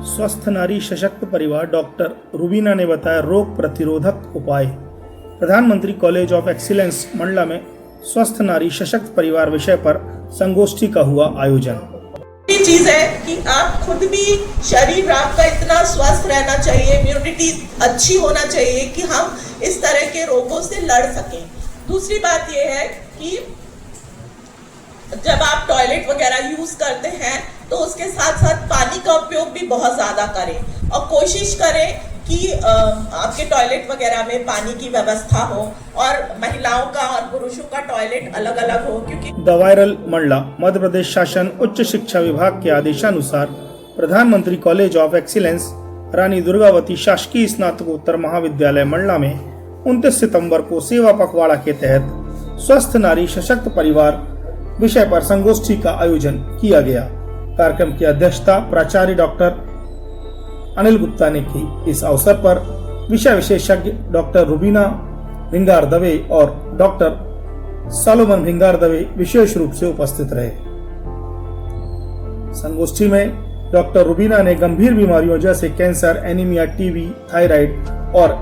स्वस्थ नारी सशक्त परिवार डॉक्टर रुबीना ने बताया रोग प्रतिरोधक उपाय। प्रधानमंत्री कॉलेज ऑफ एक्सीलेंस मंडला में स्वस्थ नारी सशक्त परिवार विषय पर संगोष्ठी का हुआ आयोजन। चीज है कि आप खुद भी शरीर आपका इतना स्वस्थ रहना चाहिए, इम्यूनिटी अच्छी होना चाहिए कि हम इस तरह के रोगों से लड़ सकें। दूसरी बात यह है कि जब आप टॉयलेट वगैरह यूज करते हैं तो उसके साथ साथ पानी का उपयोग भी बहुत ज्यादा करें और कोशिश करें कि आपके टॉयलेट वगैरह में पानी की व्यवस्था हो और महिलाओं का और पुरुषों का टॉयलेट अलग अलग हो। क्योंकि द वायरल मंडला मध्य प्रदेश शासन उच्च शिक्षा विभाग के आदेशानुसार प्रधानमंत्री college of excellence Rani Durgavati शासकीय स्नातकोत्तर महाविद्यालय मंडला में 29 सितंबर को सेवा पखवाड़ा के तहत स्वस्थ नारी सशक्त परिवार विषय पर संगोष्ठी का आयोजन किया गया। कार्यक्रम की अध्यक्षता प्राचार्य डॉक्टर अनिल गुप्ता ने की। इस अवसर पर विषय विशेषज्ञ डॉक्टर रुबीना भिंगार दवे और डॉक्टर सालोमन भिंगार दवे विशेष रूप से उपस्थित रहे। संगोष्ठी में डॉक्टर रुबीना ने गंभीर बीमारियों जैसे कैंसर, एनीमिया, टीबी, थायराइड और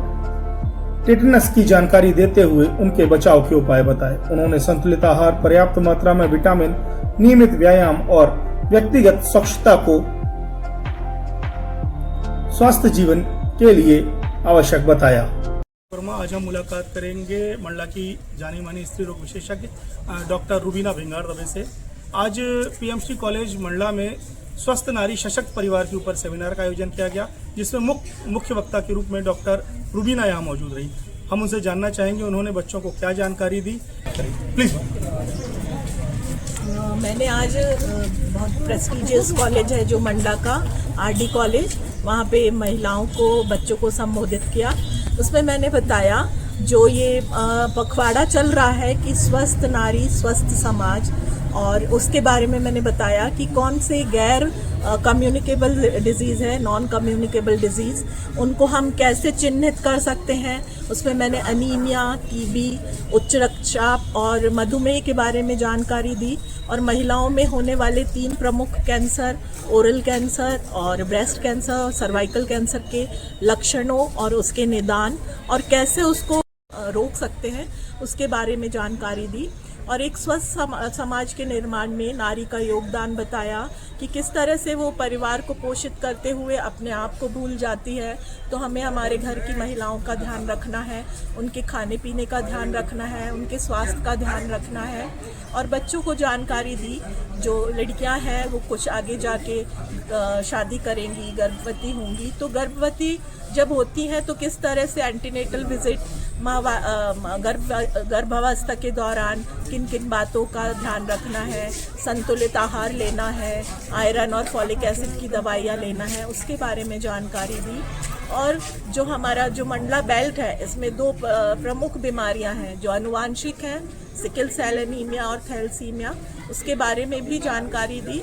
टेटनस की जानकारी देते हुए उनके बचाव के उपाय बताए। उन्होंने संतुलित आहार, पर्याप्त मात्रा में विटामिन, नियमित व्यायाम और व्यक्तिगत स्वच्छता को स्वास्थ्य जीवन के लिए आवश्यक बताया। आज हम मुलाकात करेंगे मंडला की जानी मानी स्त्री रोग विशेषज्ञ डॉक्टर रुबीना भिंगार दवे से। आज पीएमसी कॉलेज मंडला में स्वस्थ नारी सशक्त परिवार के ऊपर सेमिनार का आयोजन किया गया, जिसमें मुख्य वक्ता के रूप में डॉक्टर रुबीना यहाँ मौजूद रही। हम उनसे जानना चाहेंगे उन्होंने बच्चों को क्या जानकारी दी। प्लीज। मैंने आज बहुत प्रेस्टिजियस कॉलेज है जो मंडला का आरडी कॉलेज, वहाँ पे महिलाओं को, बच्चों को संबोधित किया। उसमें मैंने बताया जो ये पखवाड़ा चल रहा है कि स्वस्थ नारी स्वस्थ समाज, और उसके बारे में मैंने बताया कि कौन से गैर कम्युनिकेबल डिजीज़ है, नॉन कम्युनिकेबल डिजीज़, उनको हम कैसे चिन्हित कर सकते हैं। उसमें मैंने अनीमिया, टीबी, उच्च रक्तचाप और मधुमेह के बारे में जानकारी दी और महिलाओं में होने वाले 3 प्रमुख कैंसर, ओरल कैंसर और ब्रेस्ट कैंसर और सर्वाइकल कैंसर के लक्षणों और उसके निदान और कैसे उसको रोक सकते हैं उसके बारे में जानकारी दी। और एक स्वस्थ समाज के निर्माण में नारी का योगदान बताया कि किस तरह से वो परिवार को पोषित करते हुए अपने आप को भूल जाती है। तो हमें हमारे घर की महिलाओं का ध्यान रखना है, उनके खाने पीने का ध्यान रखना है, उनके स्वास्थ्य का ध्यान रखना है। और बच्चों को जानकारी दी, जो लड़कियां हैं वो कुछ आगे जाके शादी करेंगी, गर्भवती होंगी, तो गर्भवती जब होती हैं तो किस तरह से एंटीनेटल विजिट, गर्भावस्था के दौरान किन किन बातों का ध्यान रखना है, संतुलित आहार लेना है, आयरन और फॉलिक एसिड की दवाइयाँ लेना है, उसके बारे में जानकारी दी। और जो हमारा जो मंडला बेल्ट है, इसमें 2 प्रमुख बीमारियां हैं जो अनुवांशिक हैं, सिकल सेल एनीमिया और थैलेसीमिया, उसके बारे में भी जानकारी दी।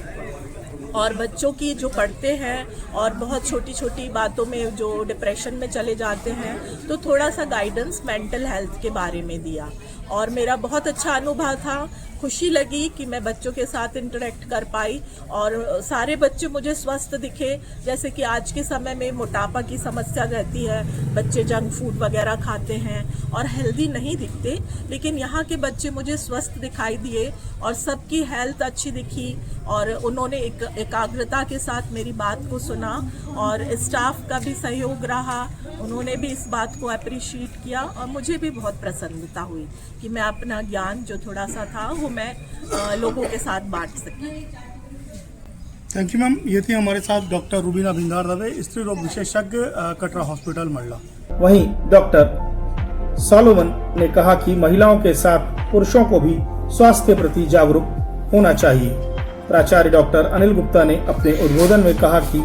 और बच्चों की जो पढ़ते हैं और बहुत छोटी छोटी बातों में जो डिप्रेशन में चले जाते हैं, तो थोड़ा सा गाइडेंस मेंटल हेल्थ के बारे में दिया। और मेरा बहुत अच्छा अनुभव था, खुशी लगी कि मैं बच्चों के साथ इंटरेक्ट कर पाई और सारे बच्चे मुझे स्वस्थ दिखे। जैसे कि आज के समय में मोटापा की समस्या रहती है, बच्चे जंक फूड वगैरह खाते हैं और हेल्दी नहीं दिखते, लेकिन यहाँ के बच्चे मुझे स्वस्थ दिखाई दिए और सबकी हेल्थ अच्छी दिखी और उन्होंने एकाग्रता के साथ मेरी बात को सुना और स्टाफ का भी सहयोग रहा, उन्होंने भी इस बात को अप्रिशिएट किया और मुझे भी बहुत प्रसन्नता हुई कि मैं अपना ज्ञान जो थोड़ा सा था वो मैं लोगों के साथ बांट सकी। Thank you ma'am. ये थी हमारे साथ डॉक्टर रुबीना भिंगार दवे, स्त्री रोग विशेषज्ञ, कटरा हॉस्पिटल मंडला। वहीं डॉक्टर सालोमन ने कहा कि महिलाओं के साथ पुरुषों को भी स्वास्थ्य के प्रति जागरूक होना चाहिए। प्राचार्य डॉक्टर अनिल गुप्ता ने अपने उद्बोधन में कहा कि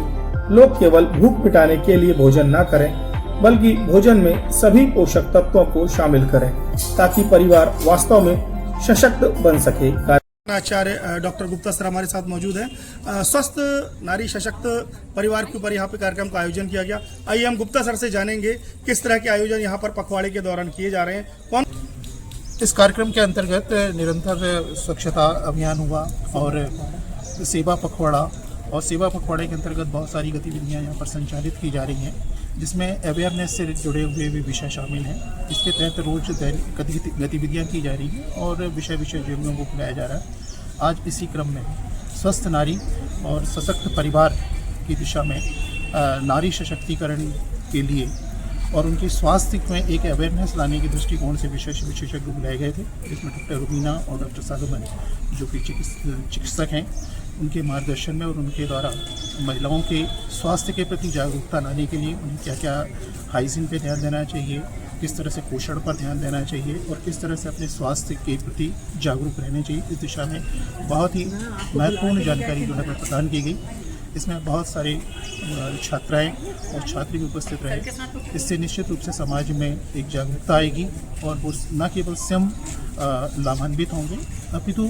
लोग केवल भूख मिटाने के लिए भोजन न करें, बल्कि भोजन में सभी पोषक तत्वों को शामिल करें ताकि परिवार वास्तव में सशक्त बन सके। आचार्य डॉक्टर गुप्ता सर हमारे साथ मौजूद हैं। स्वस्थ नारी सशक्त परिवार के ऊपर यहाँ पे कार्यक्रम का आयोजन किया गया। आइए हम गुप्ता सर से जानेंगे किस तरह के आयोजन यहाँ पर पखवाड़े के दौरान किए जा रहे हैं। इस कार्यक्रम के अंतर्गत निरंतर स्वच्छता अभियान हुआ और सेवा पखवाड़ा और सेवा पखवाड़े के अंतर्गत बहुत सारी गतिविधियां यहाँ पर संचालित की जा रही हैं, जिसमें अवेयरनेस से जुड़े हुए भी विषय शामिल हैं। इसके तहत रोज गतिविधियां की जा रही हैं और विषय विशेषज्ञों को बुलाया जा रहा है। आज इसी क्रम में स्वस्थ नारी और सशक्त परिवार की दिशा में नारी सशक्तिकरण के लिए और उनके स्वास्थ्य में एक अवेयरनेस लाने के दृष्टिकोण से विशेषज्ञ बुलाए गए थे, जिसमें डॉक्टर रुबीना और डॉक्टर सालोमन जो कि चिकित्सक हैं, उनके मार्गदर्शन में और उनके द्वारा महिलाओं के स्वास्थ्य के प्रति जागरूकता लाने के लिए उन्हें क्या क्या हाइजीन पे ध्यान देना चाहिए, किस तरह से पोषण पर ध्यान देना चाहिए और किस तरह से अपने स्वास्थ्य के प्रति जागरूक रहना चाहिए, इस दिशा में बहुत ही महत्वपूर्ण जानकारी जो है प्रदान की गई। इसमें बहुत सारे छात्राएं और छात्र भी उपस्थित रहे। इससे निश्चित रूप से समाज में एक जागरूकता आएगी और वो न केवल स्वयं लाभान्वित होंगे अपितु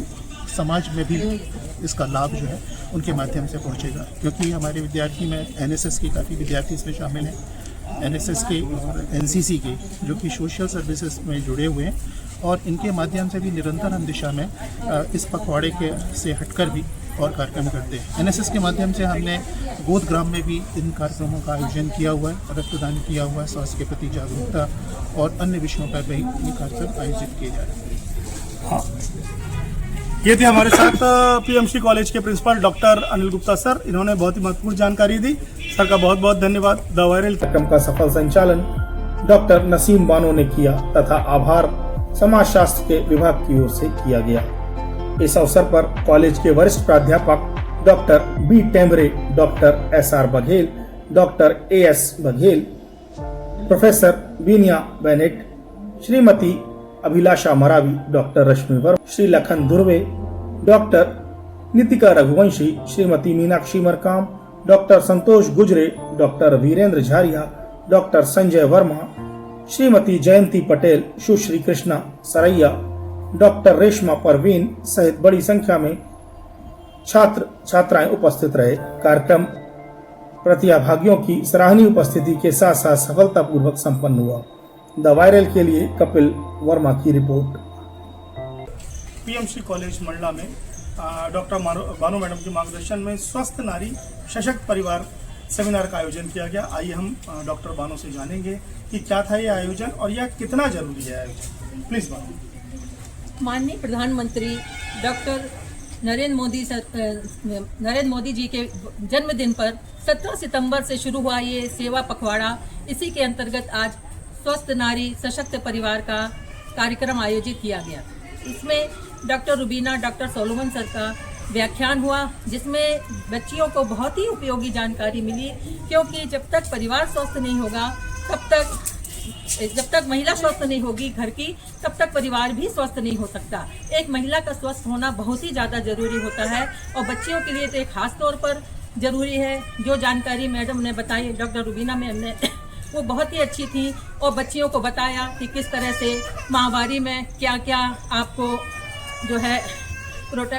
समाज में भी इसका लाभ जो है उनके माध्यम से पहुंचेगा, क्योंकि हमारे विद्यार्थी में एनएसएस के काफ़ी विद्यार्थी इसमें शामिल हैं, एनएसएस के और एनसीसी के जो कि सोशल सर्विसेज में जुड़े हुए हैं और इनके माध्यम से भी निरंतर हम दिशा में इस पखवाड़े के से हटकर भी और कार्यक्रम करते हैं। एनएसएस के माध्यम से हमने गोद ग्राम में भी इन कार्यक्रमों का आयोजन किया हुआ है, रक्तदान किया हुआ है, स्वास्थ्य के प्रति जागरूकता और अन्य विषयों पर भी ये कार्यक्रम आयोजित किए जा रहे हैं। हाँ, ये थे हमारे साथ पीएमसी कॉलेज के principal doctor Anil Gupta sir. इन्होंने बहुत ही महत्वपूर्ण जानकारी दी। सर का बहुत बहुत धन्यवाद। द वायरल कार्यक्रम का सफल संचालन डॉक्टर नसीम बानो ने किया तथा आभार समाजशास्त्र के विभाग की ओर से किया गया। इस अवसर पर कॉलेज के वरिष्ठ प्राध्यापक doctor B Tembhare, doctor SR Baghel, doctor AS Baghel, professor Binia Bennett, Shrimati Abhilasha Maravi, doctor Rashmi Verma, Shri Lakhan Dhurve, doctor Nitika Raghuvanshi, Shrimati Meenakshi Markam, doctor Santosh Gujre, doctor Virendra Jharia, doctor Sanjay Verma, Shrimati Jayanti Patel, Sushri Krishna Saraiya, doctor Reshma Parveen सहित बड़ी संख्या में छात्र छात्राएं उपस्थित रहे। कार्यक्रम प्रतिभागियों की सराहनीय उपस्थिति के साथ साथ सफलतापूर्वक संपन्न हुआ। द वायरल के लिए कपिल वर्मा की रिपोर्ट। पीएमसी कॉलेज मंडला में डॉक्टर बानो मैडम के मार्गदर्शन में स्वस्थ नारी सशक्त परिवार सेमिनार का आयोजन किया गया। आइए हम डॉक्टर बानो से जानेंगे कि क्या था ये आयोजन और यह कितना जरूरी है आयोजन। प्लीज बानो। माननीय प्रधानमंत्री डॉक्टर नरेंद्र मोदी जी के जन्मदिन पर 17 सितंबर से शुरू हुआ ये सेवा पखवाड़ा, इसी के अंतर्गत आज स्वस्थ नारी सशक्त परिवार का कार्यक्रम आयोजित किया गया। इसमें doctor Rubina, doctor Solomon sir का व्याख्यान हुआ, जिसमें बच्चियों को बहुत ही उपयोगी जानकारी मिली, क्योंकि जब तक परिवार स्वस्थ नहीं होगा जब तक महिला स्वस्थ नहीं होगी घर की, तब तक परिवार भी स्वस्थ नहीं हो सकता। एक महिला का स्वस्थ होना बहुत ही ज़्यादा जरूरी होता है और बच्चियों के लिए तो एक खास तौर पर जरूरी है। जो जानकारी मैडम ने बताई, डॉक्टर रुबीना मैम ने, वो बहुत ही अच्छी थी और बच्चियों को बताया कि किस तरह से माहवारी में क्या क्या आपको जो है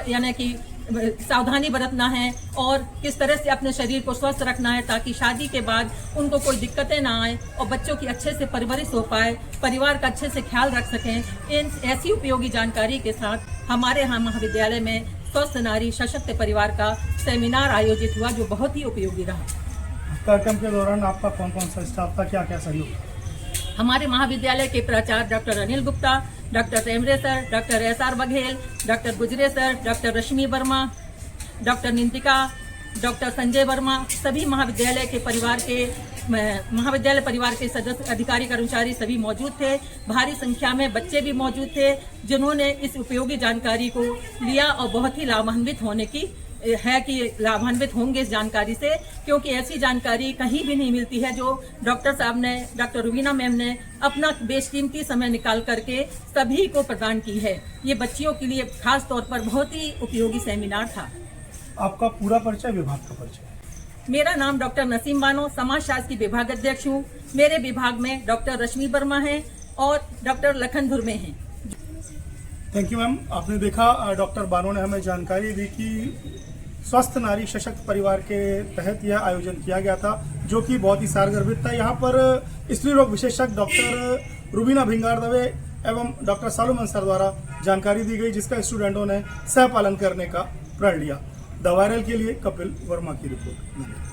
यानी कि सावधानी बरतना है और किस तरह से अपने शरीर को स्वस्थ रखना है, ताकि शादी के बाद उनको कोई दिक्कतें ना आए और बच्चों की अच्छे से परवरिश हो पाए, परिवार का अच्छे से ख्याल रख सकें। इन ऐसी उपयोगी जानकारी के साथ हमारे यहाँ महाविद्यालय में स्वस्थ नारी सशक्त परिवार का सेमिनार आयोजित हुआ, जो बहुत ही उपयोगी रहा। कार्यक्रम के दौरान आपका कौन कौन सा स्टाफ था, क्या क्या सहयोग? हमारे महाविद्यालय के प्राचार्य doctor Anil Gupta, doctor Temre sir, doctor SR Baghel, doctor Gujre sir, doctor Rashmi Verma, doctor Nitika, doctor Sanjay Verma, सभी महाविद्यालय परिवार के सदस्य, अधिकारी, कर्मचारी सभी मौजूद थे। भारी संख्या में बच्चे भी मौजूद थे, जिन्होंने इस उपयोगी जानकारी को लिया और बहुत ही लाभान्वित होने की है कि लाभान्वित होंगे इस जानकारी से, क्योंकि ऐसी जानकारी कहीं भी नहीं मिलती है जो डॉक्टर साहब ने, डॉक्टर रुबीना मैम ने अपना बेशकीमती समय निकाल करके सभी को प्रदान की है। ये बच्चियों के लिए खास तौर पर बहुत ही उपयोगी सेमिनार था। आपका पूरा परिचय, विभाग का परिचय? मेरा नाम डॉक्टर नसीम बानो, समाजशास्त्र की विभाग अध्यक्ष हूँ। मेरे विभाग में डॉक्टर रश्मि वर्मा है और डॉक्टर लखन धुर्वे हैं। Thank you ma'am. आपने देखा डॉक्टर बानो ने हमें जानकारी दी कि स्वस्थ नारी सशक्त परिवार के तहत यह आयोजन किया गया था, जो कि बहुत ही सारगर्भित था। यहाँ पर स्त्री रोग विशेषज्ञ डॉक्टर रुबीना भिंगार दवे एवं डॉक्टर सालोमन सर द्वारा जानकारी दी गई, जिसका स्टूडेंटों ने सह पालन करने का प्रण लिया। द वायरल के लिए कपिल वर्मा की रिपोर्ट।